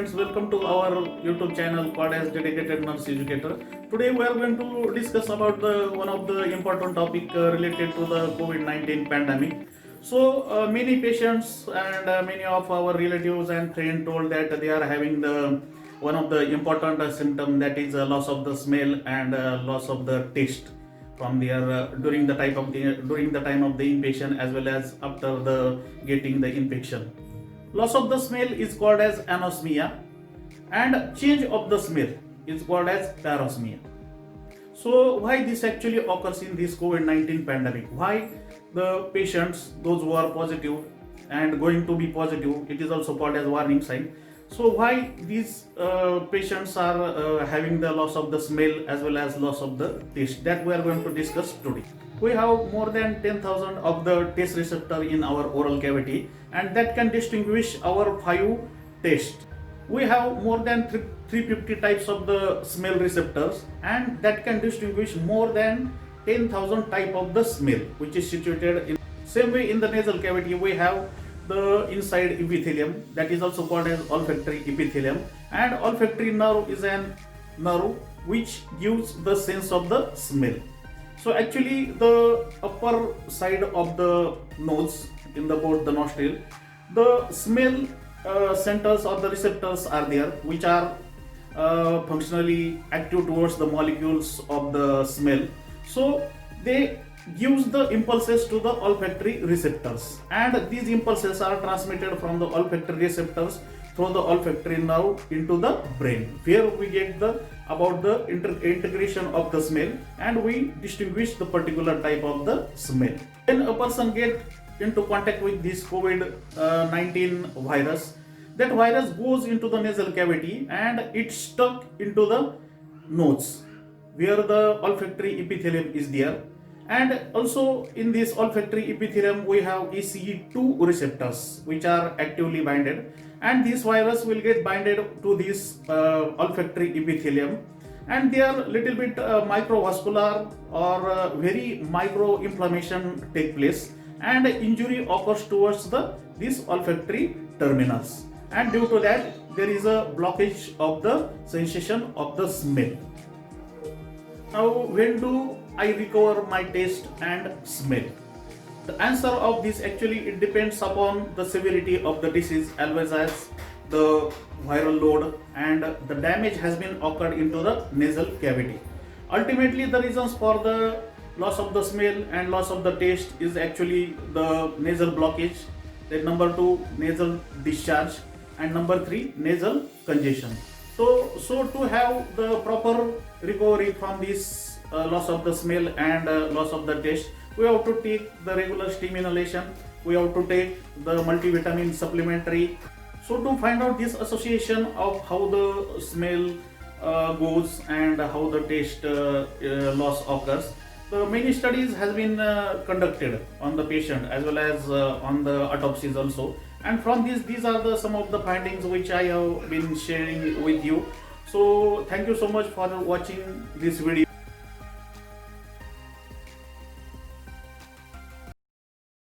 friends, welcome to our YouTube channel called as Dedicated Nurse Educator. Today we are going to discuss about the one of the important topic related to the COVID-19 pandemic. Many patients and many of our relatives and friends told that they are having the one of the important symptom, that is loss of the smell and loss of the taste from their during the time of the inpatient as well as after the getting the infection. Loss of the smell is called as anosmia and change of the smell is called as parosmia. So why this actually occurs in this COVID-19 pandemic? Why the patients, those who are positive and going to be positive, it is also called as warning sign. So why these patients are having the loss of the smell as well as loss of the taste, that we are going to discuss today. We have more than 10,000 of the taste receptor in our oral cavity, and that can distinguish our 5 tastes. We have more than 350 types of the smell receptors, and that can distinguish more than 10,000 type of the smell, which is situated in same way in the nasal cavity. We have the inside epithelium, that is also called as olfactory epithelium, and olfactory nerve is an nerve which gives the sense of the smell. So actually the upper side of the nose in the both the nostril, the smell centers or the receptors are there, which are functionally active towards the molecules of the smell. So they gives the impulses to the olfactory receptors, and these impulses are transmitted from the olfactory receptors through the olfactory nerve into the brain, where we get the about the integration of the smell, and we distinguish the particular type of the smell. When a person get into contact with this COVID-19 virus, that virus goes into the nasal cavity and it stuck into the nose where the olfactory epithelium is there. And also in this olfactory epithelium we have ECE2 receptors which are actively binded, and this virus will get binded to this olfactory epithelium, and they are little bit microvascular or very micro inflammation take place, and injury occurs towards this olfactory terminals, and due to that there is a blockage of the sensation of the smell. Now, when do I recover my taste and smell? The answer of this actually it depends upon the severity of the disease as well as the viral load and the damage has been occurred into the nasal cavity. Ultimately, the reasons for the loss of the smell and loss of the taste is actually the nasal blockage, then number 2 nasal discharge, and number 3 nasal congestion. So to have the proper recovery from this loss of the smell and loss of the taste, we have to take the regular steam inhalation, we have to take the multivitamin supplementary. So to find out this association of how the smell goes and how the taste loss occurs, the many studies has been conducted on the patient as well as on the autopsies also, and from these are some of the findings which I have been sharing with you. So thank you so much for watching this video.